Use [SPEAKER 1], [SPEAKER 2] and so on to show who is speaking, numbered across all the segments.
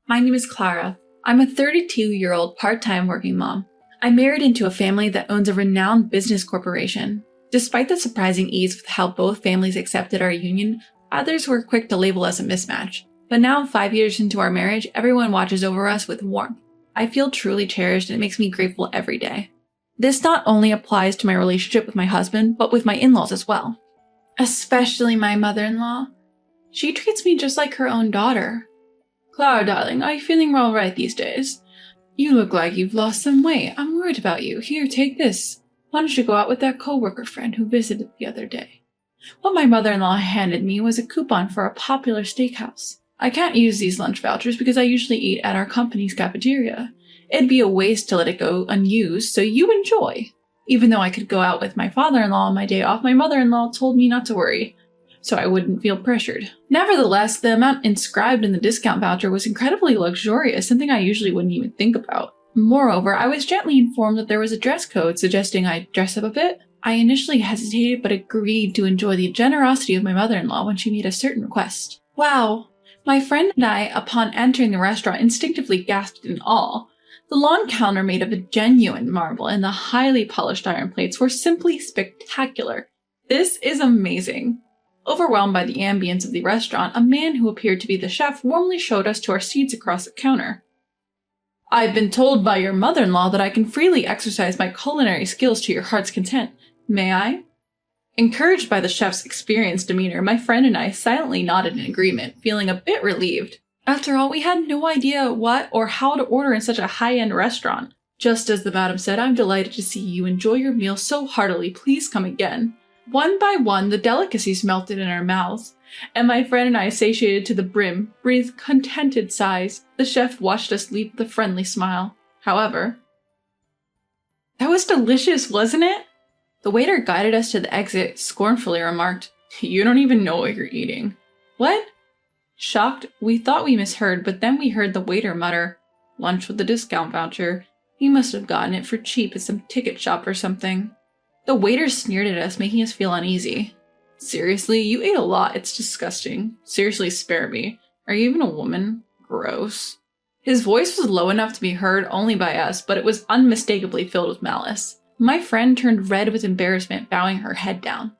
[SPEAKER 1] My name is Clara. I'm a 32-year-old part-time working mom. I married into a family that owns a renowned business corporation. Despite the surprising ease with how both families accepted our union, others were quick to label us a mismatch. But now, 5 years into our marriage, everyone watches over us with warmth. I feel truly cherished and it makes me grateful every day. This not only applies to my relationship with my husband, but with my in-laws as well. Especially my mother-in-law. She treats me just like her own daughter. Clara, darling, are you feeling all right these days? You look like you've lost some weight. I'm worried about you. Here, take this. Why don't you go out with that co-worker friend who visited the other day? What my mother-in-law handed me was a coupon for a popular steakhouse. I can't use these lunch vouchers because I usually eat at our company's cafeteria. It'd be a waste to let it go unused, so you enjoy. Even though I could go out with my father-in-law on my day off, my mother-in-law told me not to worry, so I wouldn't feel pressured. Nevertheless, the amount inscribed in the discount voucher was incredibly luxurious, something I usually wouldn't even think about. Moreover, I was gently informed that there was a dress code suggesting I dress up a bit. I initially hesitated but agreed to enjoy the generosity of my mother-in-law when she made a certain request. Wow! My friend and I, upon entering the restaurant, instinctively gasped in awe. The lawn counter made of a genuine marble and the highly polished iron plates were simply spectacular. This is amazing. Overwhelmed by the ambience of the restaurant, a man who appeared to be the chef warmly showed us to our seats across the counter. I've been told by your mother-in-law that I can freely exercise my culinary skills to your heart's content. May I? Encouraged by the chef's experienced demeanor, my friend and I silently nodded in agreement, feeling a bit relieved. After all, we had no idea what or how to order in such a high-end restaurant. Just as the madam said, I'm delighted to see you enjoy your meal so heartily. Please come again. One by one, the delicacies melted in our mouths, and my friend and I, satiated to the brim, breathed contented sighs. The chef watched us leave with a friendly smile. However, that was delicious, wasn't it? The waiter guided us to the exit, scornfully remarked, You don't even know what you're eating. What? Shocked, we thought we misheard, but then we heard the waiter mutter, Lunch with the discount voucher. He must have gotten it for cheap at some ticket shop or something. The waiter sneered at us, making us feel uneasy. Seriously, you ate a lot. It's disgusting. Seriously, spare me. Are you even a woman? Gross. His voice was low enough to be heard only by us, but it was unmistakably filled with malice. My friend turned red with embarrassment, bowing her head down.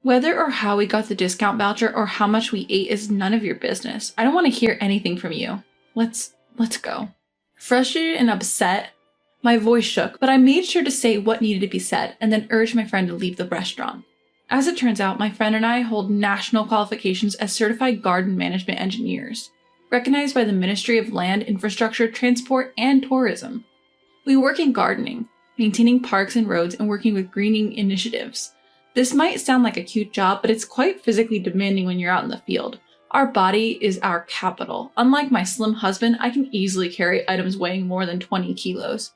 [SPEAKER 1] Whether or how we got the discount voucher or how much we ate is none of your business. I don't want to hear anything from you. Let's go. Frustrated and upset, my voice shook, but I made sure to say what needed to be said and then urged my friend to leave the restaurant. As it turns out, my friend and I hold national qualifications as certified garden management engineers, recognized by the Ministry of Land, Infrastructure, Transport, and Tourism. We work in gardening, maintaining parks and roads, and working with greening initiatives. This might sound like a cute job, but it's quite physically demanding when you're out in the field. Our body is our capital. Unlike my slim husband, I can easily carry items weighing more than 20 kilos.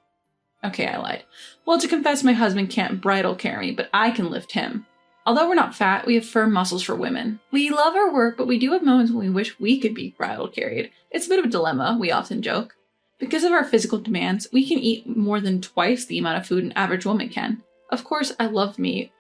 [SPEAKER 1] Okay, I lied. Well, to confess, my husband can't bridal carry me, but I can lift him. Although we're not fat, we have firm muscles for women. We love our work, but we do have moments when we wish we could be bridal carried. It's a bit of a dilemma, we often joke. Because of our physical demands, we can eat more than twice the amount of food an average woman can. Of course, I love meat.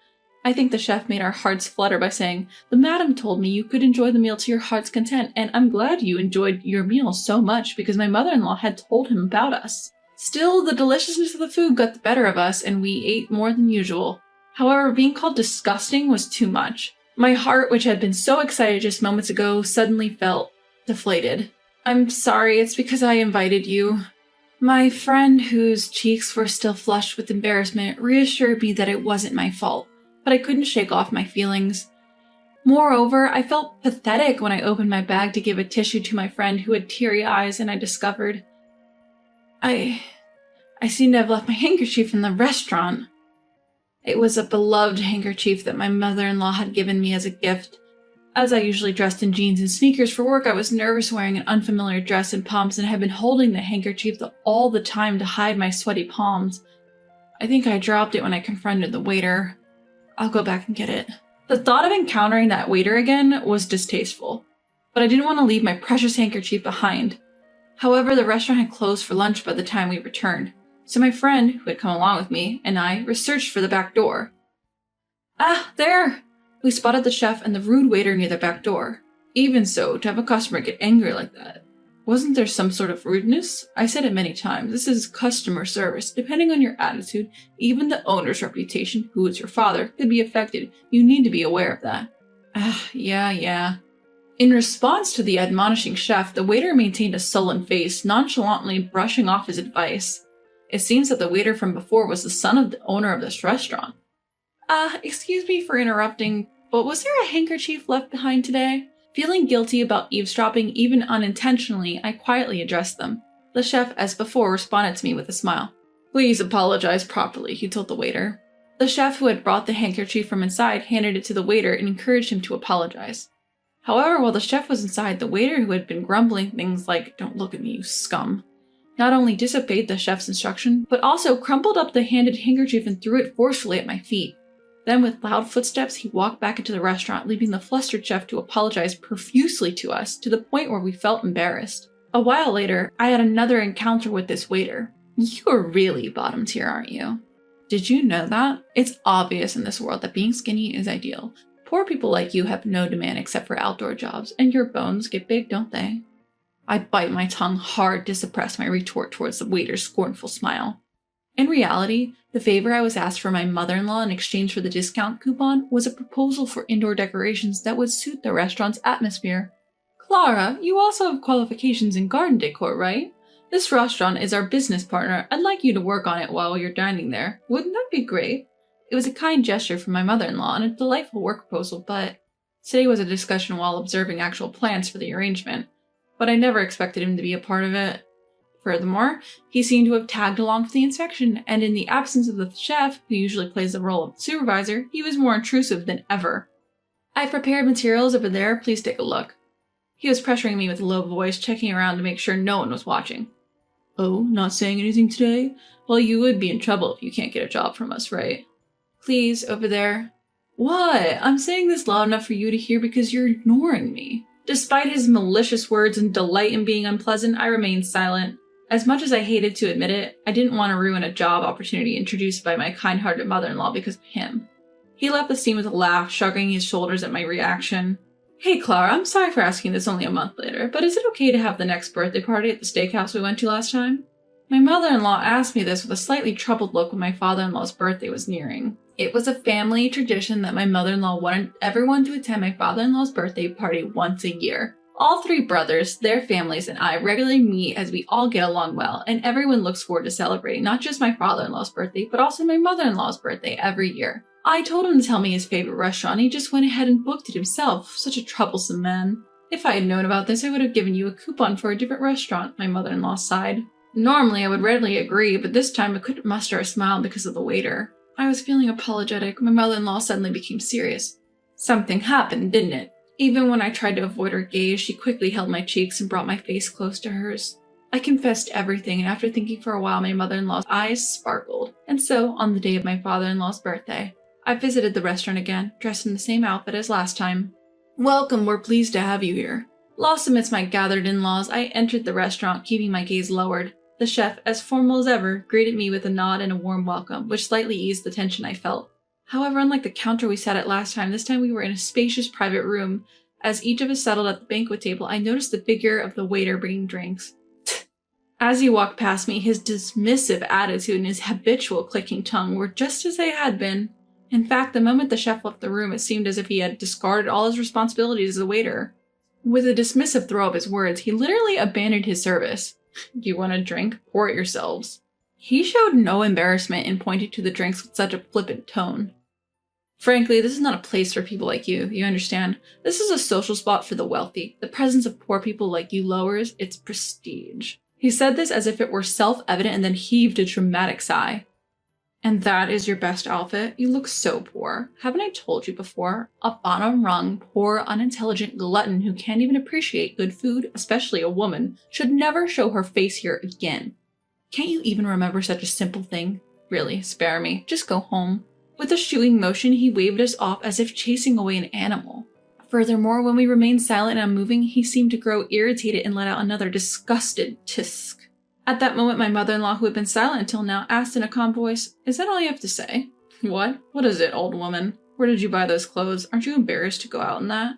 [SPEAKER 1] I think the chef made our hearts flutter by saying, The madam told me you could enjoy the meal to your heart's content, and I'm glad you enjoyed your meal so much because my mother-in-law had told him about us. Still, the deliciousness of the food got the better of us, and we ate more than usual. However, being called disgusting was too much. My heart, which had been so excited just moments ago, suddenly felt deflated. I'm sorry, it's because I invited you. My friend, whose cheeks were still flushed with embarrassment, reassured me that it wasn't my fault, but I couldn't shake off my feelings. Moreover, I felt pathetic when I opened my bag to give a tissue to my friend who had teary eyes, and I discovered I seem to have left my handkerchief in the restaurant. It was a beloved handkerchief that my mother-in-law had given me as a gift. As I usually dressed in jeans and sneakers for work, I was nervous wearing an unfamiliar dress and pumps and had been holding the handkerchief all the time to hide my sweaty palms. I think I dropped it when I confronted the waiter. I'll go back and get it. The thought of encountering that waiter again was distasteful, but I didn't want to leave my precious handkerchief behind. However, the restaurant had closed for lunch by the time we returned, so my friend, who had come along with me, and I researched for the back door. Ah, there! We spotted the chef and the rude waiter near the back door. Even so, to have a customer get angry like that. Wasn't there some sort of rudeness? I said it many times. This is customer service. Depending on your attitude, even the owner's reputation, who is your father, could be affected. You need to be aware of that. Yeah. In response to the admonishing chef, the waiter maintained a sullen face, nonchalantly brushing off his advice. It seems that the waiter from before was the son of the owner of this restaurant. Excuse me for interrupting, but was there a handkerchief left behind today? Feeling guilty about eavesdropping even unintentionally, I quietly addressed them. The chef, as before, responded to me with a smile. Please apologize properly, he told the waiter. The chef, who had brought the handkerchief from inside, handed it to the waiter and encouraged him to apologize. However, while the chef was inside, the waiter, who had been grumbling things like, "Don't look at me, you scum," not only disobeyed the chef's instruction, but also crumpled up the handed handkerchief and threw it forcefully at my feet. Then, with loud footsteps, he walked back into the restaurant, leaving the flustered chef to apologize profusely to us, to the point where we felt embarrassed. A while later, I had another encounter with this waiter. You're really bottom tier, aren't you? Did you know that? It's obvious in this world that being skinny is ideal. Poor people like you have no demand except for outdoor jobs, and your bones get big, don't they? I bite my tongue hard to suppress my retort towards the waiter's scornful smile. In reality, the favor I was asked for my mother-in-law in exchange for the discount coupon was a proposal for indoor decorations that would suit the restaurant's atmosphere. Clara, you also have qualifications in garden decor, right? This restaurant is our business partner. I'd like you to work on it while you're dining there. Wouldn't that be great? It was a kind gesture from my mother-in-law and a delightful work proposal, but today was a discussion while observing actual plans for the arrangement. But I never expected him to be a part of it. Furthermore, he seemed to have tagged along for the inspection, and in the absence of the chef, who usually plays the role of supervisor, he was more intrusive than ever. I've prepared materials over there, please take a look. He was pressuring me with a low voice, checking around to make sure no one was watching. Oh, not saying anything today? Well, you would be in trouble if you can't get a job from us, right? Please, over there. What? I'm saying this loud enough for you to hear because you're ignoring me. Despite his malicious words and delight in being unpleasant, I remained silent. As much as I hated to admit it, I didn't want to ruin a job opportunity introduced by my kind-hearted mother-in-law because of him. He left the scene with a laugh, shrugging his shoulders at my reaction. Hey Clara, I'm sorry for asking this only a month later, but is it okay to have the next birthday party at the steakhouse we went to last time? My mother-in-law asked me this with a slightly troubled look when my father-in-law's birthday was nearing. It was a family tradition that my mother-in-law wanted everyone to attend my father-in-law's birthday party once a year. All three brothers, their families, and I regularly meet as we all get along well, and everyone looks forward to celebrating not just my father-in-law's birthday, but also my mother-in-law's birthday every year. I told him to tell me his favorite restaurant, and he just went ahead and booked it himself. Such a troublesome man. If I had known about this, I would have given you a coupon for a different restaurant, my mother-in-law sighed. Normally, I would readily agree, but this time I couldn't muster a smile because of the waiter. I was feeling apologetic. My mother-in-law suddenly became serious. Something happened, didn't it? Even when I tried to avoid her gaze, she quickly held my cheeks and brought my face close to hers. I confessed everything, and after thinking for a while, my mother-in-law's eyes sparkled. And so, on the day of my father-in-law's birthday, I visited the restaurant again, dressed in the same outfit as last time. Welcome, we're pleased to have you here. Lost amidst my gathered in-laws, I entered the restaurant, keeping my gaze lowered. The chef, as formal as ever, greeted me with a nod and a warm welcome, which slightly eased the tension I felt. However, unlike the counter we sat at last time, this time we were in a spacious private room. As each of us settled at the banquet table, I noticed the figure of the waiter bringing drinks. As he walked past me, his dismissive attitude and his habitual clicking tongue were just as they had been. In fact, the moment the chef left the room, it seemed as if he had discarded all his responsibilities as a waiter. With a dismissive throw of his words, he literally abandoned his service. Do you want a drink? Pour it yourselves. He showed no embarrassment in pointing to the drinks with such a flippant tone. Frankly, this is not a place for people like you understand? This is a social spot for the wealthy. The presence of poor people like you lowers its prestige. He said this as if it were self-evident and then heaved a dramatic sigh. And that is your best outfit? You look so poor. Haven't I told you before? A bottom-rung, poor, unintelligent glutton who can't even appreciate good food, especially a woman, should never show her face here again. Can't you even remember such a simple thing? Really, spare me. Just go home. With a shooing motion, he waved us off as if chasing away an animal. Furthermore, when we remained silent and unmoving, he seemed to grow irritated and let out another disgusted tisk. At that moment, my mother-in-law, who had been silent until now, asked in a calm voice, "Is that all you have to say?" "What? What is it, old woman? Where did you buy those clothes? Aren't you embarrassed to go out in that?"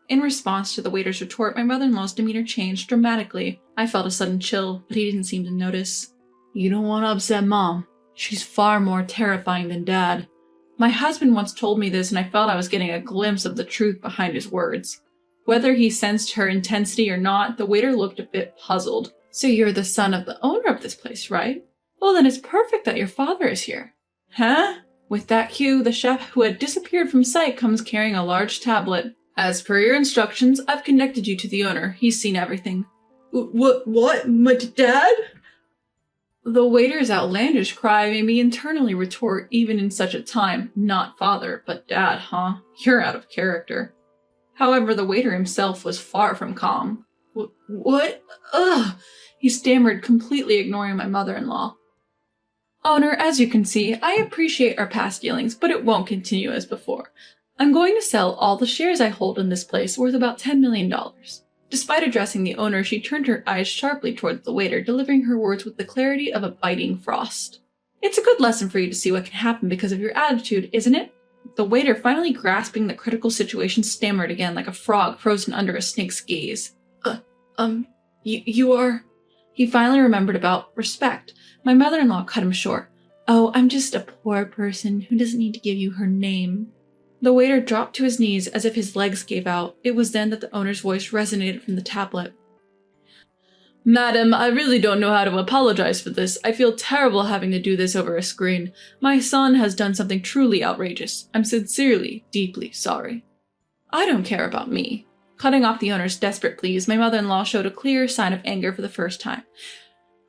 [SPEAKER 1] In response to the waiter's retort, my mother-in-law's demeanor changed dramatically. I felt a sudden chill, but he didn't seem to notice. You don't want to upset Mom. She's far more terrifying than Dad. My husband once told me this, and I felt I was getting a glimpse of the truth behind his words. Whether he sensed her intensity or not, the waiter looked a bit puzzled. So you're the son of the owner of this place, right? Well, then it's perfect that your father is here. Huh? With that cue, the chef who had disappeared from sight comes carrying a large tablet. As per your instructions, I've connected you to the owner. He's seen everything. What? My dad? The waiter's outlandish cry made me internally retort, even in such a time, not father, but dad, huh? You're out of character. However, the waiter himself was far from calm. What? Ugh! He stammered, completely ignoring my mother-in-law. Owner, as you can see, I appreciate our past dealings, but it won't continue as before. I'm going to sell all the shares I hold in this place, worth about $10 million. Despite addressing the owner, she turned her eyes sharply towards the waiter, delivering her words with the clarity of a biting frost. It's a good lesson for you to see what can happen because of your attitude, isn't it? The waiter, finally grasping the critical situation, stammered again like a frog frozen under a snake's gaze. You are... He finally remembered about respect. My mother-in-law cut him short. Oh, I'm just a poor person who doesn't need to give you her name. The waiter dropped to his knees as if his legs gave out. It was then that the owner's voice resonated from the tablet. Madam, I really don't know how to apologize for this. I feel terrible having to do this over a screen. My son has done something truly outrageous. I'm sincerely, deeply sorry. I don't care about me. Cutting off the owner's desperate pleas, my mother-in-law showed a clear sign of anger for the first time.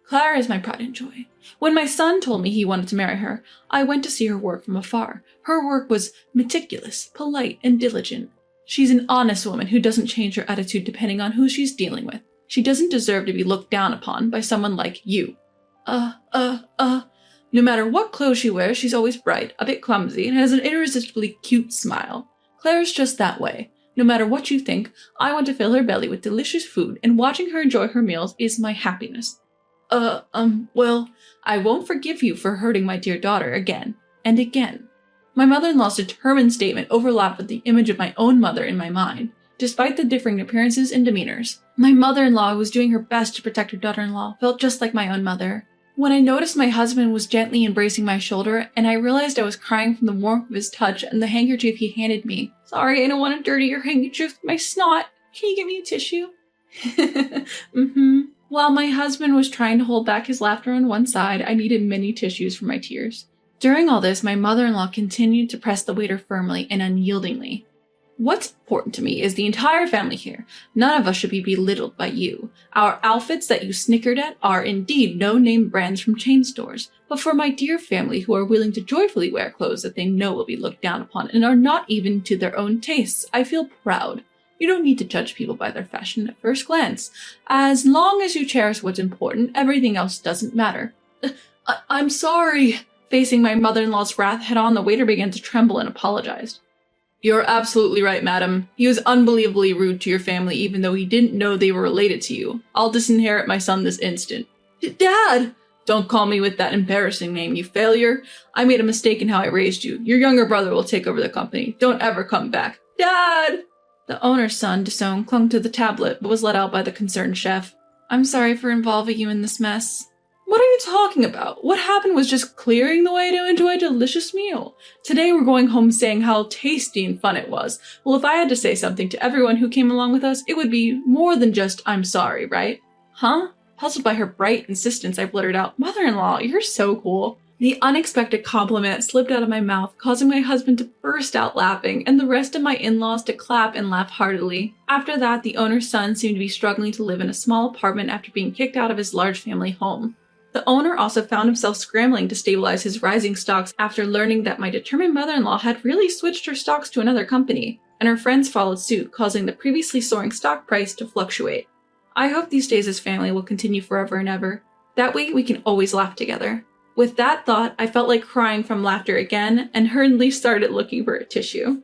[SPEAKER 1] Clara is my pride and joy. When my son told me he wanted to marry her, I went to see her work from afar. Her work was meticulous, polite, and diligent. She's an honest woman who doesn't change her attitude depending on who she's dealing with. She doesn't deserve to be looked down upon by someone like you. No matter what clothes she wears, she's always bright, a bit clumsy, and has an irresistibly cute smile. Claire's just that way. No matter what you think, I want to fill her belly with delicious food, and watching her enjoy her meals is my happiness. Well, I won't forgive you for hurting my dear daughter again and again. My mother-in-law's determined statement overlapped with the image of my own mother in my mind, despite the differing appearances and demeanors. My mother-in-law, who was doing her best to protect her daughter-in-law, felt just like my own mother. When I noticed my husband was gently embracing my shoulder, and I realized I was crying from the warmth of his touch and the handkerchief he handed me. Sorry, I don't want to dirty your handkerchief with my snot. Can you get me a tissue? While my husband was trying to hold back his laughter on one side, I needed many tissues for my tears. During all this, my mother-in-law continued to press the waiter firmly and unyieldingly. What's important to me is the entire family here. None of us should be belittled by you. Our outfits that you snickered at are indeed no-name brands from chain stores, but for my dear family who are willing to joyfully wear clothes that they know will be looked down upon and are not even to their own tastes, I feel proud. You don't need to judge people by their fashion at first glance. As long as you cherish what's important, everything else doesn't matter. I'm sorry. Facing my mother-in-law's wrath head-on, the waiter began to tremble and apologized. You're absolutely right, madam. He was unbelievably rude to your family even though he didn't know they were related to you. I'll disinherit my son this instant. Dad! Don't call me with that embarrassing name, you failure. I made a mistake in how I raised you. Your younger brother will take over the company. Don't ever come back. Dad! The owner's son, Desone, clung to the tablet but was let out by the concerned chef. I'm sorry for involving you in this mess. What are you talking about? What happened was just clearing the way to enjoy a delicious meal. Today we're going home saying how tasty and fun it was. Well, if I had to say something to everyone who came along with us, it would be more than just, I'm sorry, right? Huh? Puzzled by her bright insistence, I blurted out, Mother-in-law, you're so cool. The unexpected compliment slipped out of my mouth, causing my husband to burst out laughing, and the rest of my in-laws to clap and laugh heartily. After that, the owner's son seemed to be struggling to live in a small apartment after being kicked out of his large family home. The owner also found himself scrambling to stabilize his rising stocks after learning that my determined mother-in-law had really switched her stocks to another company, and her friends followed suit, causing the previously soaring stock price to fluctuate. I hope these days as family will continue forever and ever. That way we can always laugh together. With that thought, I felt like crying from laughter again, and hurriedly started looking for a tissue.